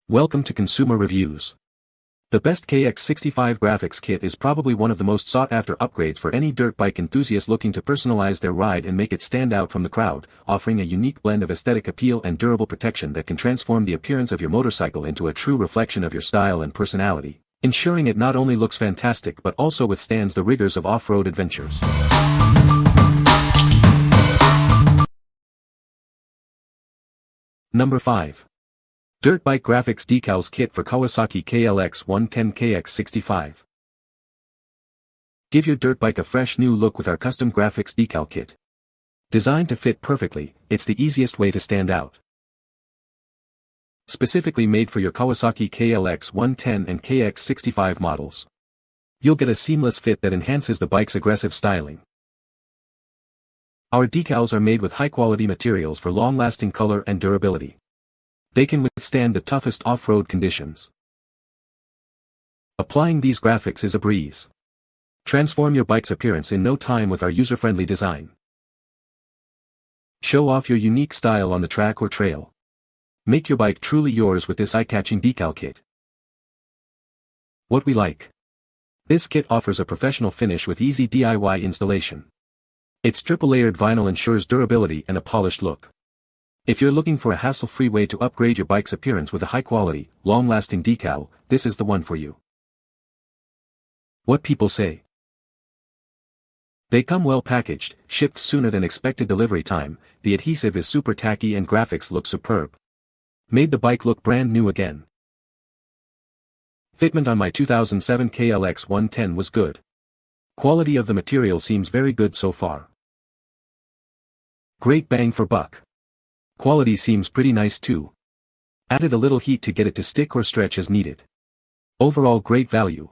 Welcome to Consumer Reviews. The best Kx65 Graphics Kit is probably one of the most sought-after upgrades for any dirt bike enthusiast looking to personalize their ride and make it stand out from the crowd, offering a unique blend of aesthetic appeal and durable protection that can transform the appearance of your motorcycle into a true reflection of your style and personality, ensuring it not only looks fantastic but also withstands the rigors of off-road adventures. Number 5. Dirt Bike Graphics Decals Kit for Kawasaki KLX110 Kx65. Give your dirt bike a fresh new look with our custom graphics decal kit. Designed to fit perfectly, it's the easiest way to stand out. Specifically made for your Kawasaki KLX110 and Kx65 models. You'll get a seamless fit that enhances the bike's aggressive styling. Our decals are made with high-quality materials for long-lasting color and durability. They can withstand the toughest off-road conditions. Applying these graphics is a breeze. Transform your bike's appearance in no time with our user-friendly design. Show off your unique style on the track or trail. Make your bike truly yours with this eye-catching decal kit. What we like. This kit offers a professional finish with easy DIY installation. Its triple-layered vinyl ensures durability and a polished look. If you're looking for a hassle-free way to upgrade your bike's appearance with a high-quality, long-lasting decal, this is the one for you. What people say. They come well packaged, shipped sooner than expected delivery time, the adhesive is super tacky and graphics look superb. Made the bike look brand new again. Fitment on my 2007 KLX110 was good. Quality of the material seems very good so far. Great bang for buck. Quality seems pretty nice too. Added a little heat to get it to stick or stretch as needed. Overall great value.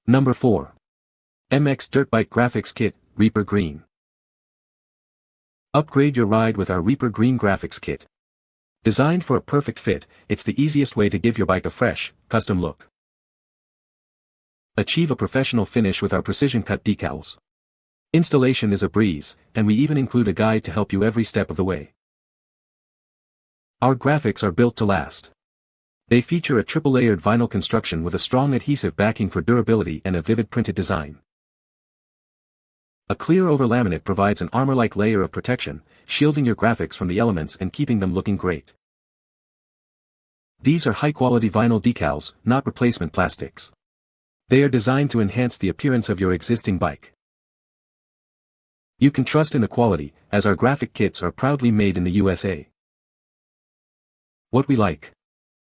Number 4. MX Dirt Bike Graphics Kit, Reaper Green. Upgrade your ride with our Reaper Green Graphics Kit. Designed for a perfect fit, it's the easiest way to give your bike a fresh, custom look. Achieve a professional finish with our precision-cut decals. Installation is a breeze, and we even include a guide to help you every step of the way. Our graphics are built to last. They feature a triple-layered vinyl construction with a strong adhesive backing for durability and a vivid printed design. A clear over-laminate provides an armor-like layer of protection, shielding your graphics from the elements and keeping them looking great. These are high-quality vinyl decals, not replacement plastics. They are designed to enhance the appearance of your existing bike. You can trust in the quality, as our graphic kits are proudly made in the USA. What we like.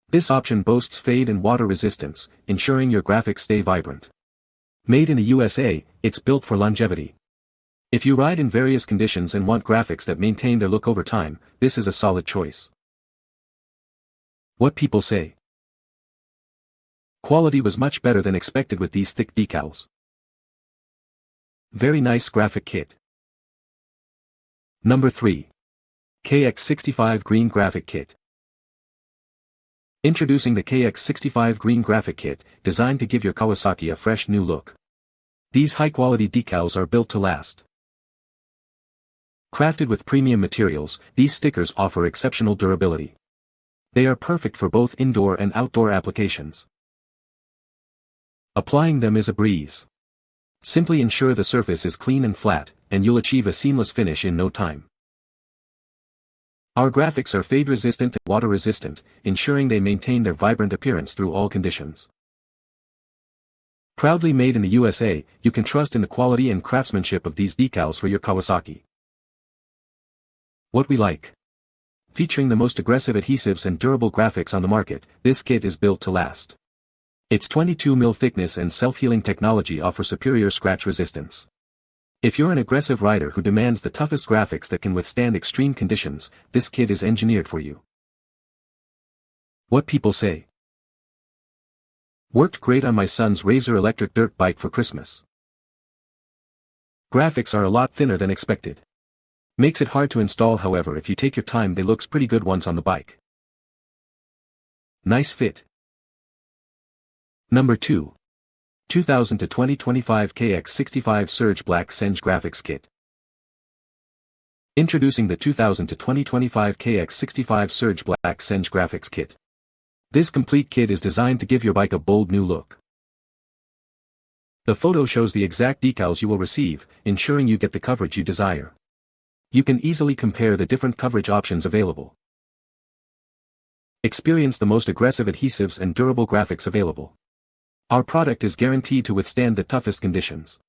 This option boasts fade and water resistance, ensuring your graphics stay vibrant. Made in the USA, it's built for longevity. If you ride in various conditions and want graphics that maintain their look over time, this is a solid choice. What people say. Quality was much better than expected with these thick decals. Very nice graphic kit. Number 3. Kx65 Green Graphic Kit. Introducing the Kx65 Green Graphic Kit, designed to give your Kawasaki a fresh new look. These high-quality decals are built to last. Crafted with premium materials, these stickers offer exceptional durability. They are perfect for both indoor and outdoor applications. Applying them is a breeze. Simply ensure the surface is clean and flat, and you'll achieve a seamless finish in no time. Our graphics are fade-resistant and water-resistant, ensuring they maintain their vibrant appearance through all conditions. Proudly made in the USA, you can trust in the quality and craftsmanship of these decals for your Kawasaki. What we like. Featuring the most aggressive adhesives and durable graphics on the market, this kit is built to last. Its 22mm thickness and self-healing technology offer superior scratch resistance. If you're an aggressive rider who demands the toughest graphics that can withstand extreme conditions, this kit is engineered for you. What people say. Worked great on my son's Razor electric dirt bike for Christmas. Graphics are a lot thinner than expected. Makes it hard to install, however, if you take your time they looks pretty good once on the bike. Nice fit. Number 2. 2000 to 2025 Kx65 Surge Black Senge Graphics Kit. Introducing the 2000 to 2025 Kx65 Surge Black Senge Graphics Kit. This complete kit is designed to give your bike a bold new look. The photo shows the exact decals you will receive, ensuring you get the coverage you desire. You can easily compare the different coverage options available. Experience the most aggressive adhesives and durable graphics available. Our product is guaranteed to withstand the toughest conditions.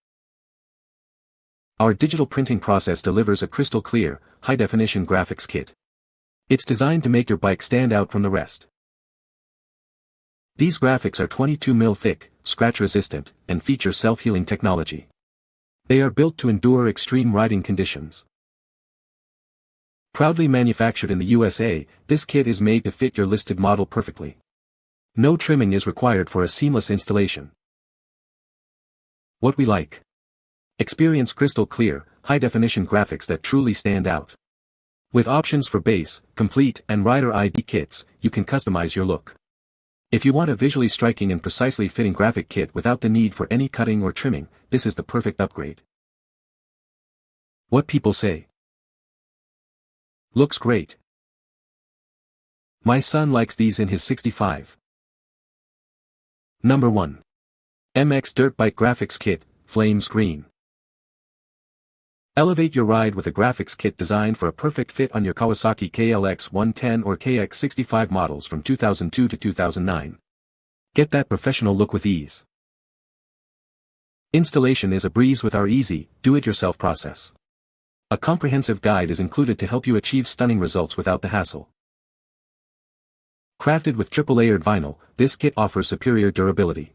Our digital printing process delivers a crystal clear, high-definition graphics kit. It's designed to make your bike stand out from the rest. These graphics are 22 mm thick, scratch-resistant, and feature self-healing technology. They are built to endure extreme riding conditions. Proudly manufactured in the USA, this kit is made to fit your listed model perfectly. No trimming is required for a seamless installation. What we like. Experience crystal clear, high-definition graphics that truly stand out. With options for base, complete, and rider ID kits, you can customize your look. If you want a visually striking and precisely fitting graphic kit without the need for any cutting or trimming, this is the perfect upgrade. What people say. Looks great. My son likes these in his 65. Number 1. MX Dirt Bike Graphics Kit, Flames Green. Elevate your ride with a graphics kit designed for a perfect fit on your Kawasaki KLX110 or Kx65 models from 2002 to 2009. Get that professional look with ease. Installation is a breeze with our easy, do-it-yourself process. A comprehensive guide is included to help you achieve stunning results without the hassle. Crafted with triple-layered vinyl, this kit offers superior durability.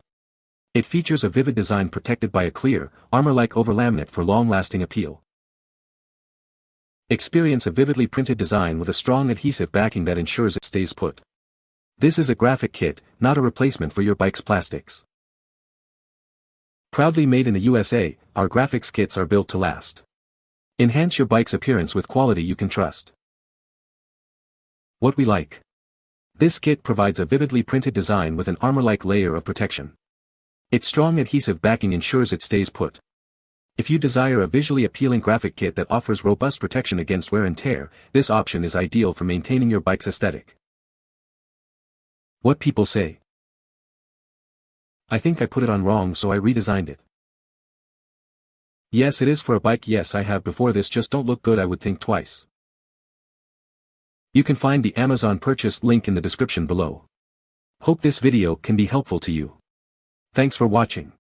It features a vivid design protected by a clear, armor-like overlaminate for long-lasting appeal. Experience a vividly printed design with a strong adhesive backing that ensures it stays put. This is a graphic kit, not a replacement for your bike's plastics. Proudly made in the USA, our graphics kits are built to last. Enhance your bike's appearance with quality you can trust. What we like. This kit provides a vividly printed design with an armor-like layer of protection. Its strong adhesive backing ensures it stays put. If you desire a visually appealing graphic kit that offers robust protection against wear and tear, this option is ideal for maintaining your bike's aesthetic. What people say. I think I put it on wrong, so I redesigned it. Yes, it is for a bike. Yes, I have before. This just don't look good. I would think twice. You can find the Amazon purchase link in the description below. Hope this video can be helpful to you. Thanks for watching.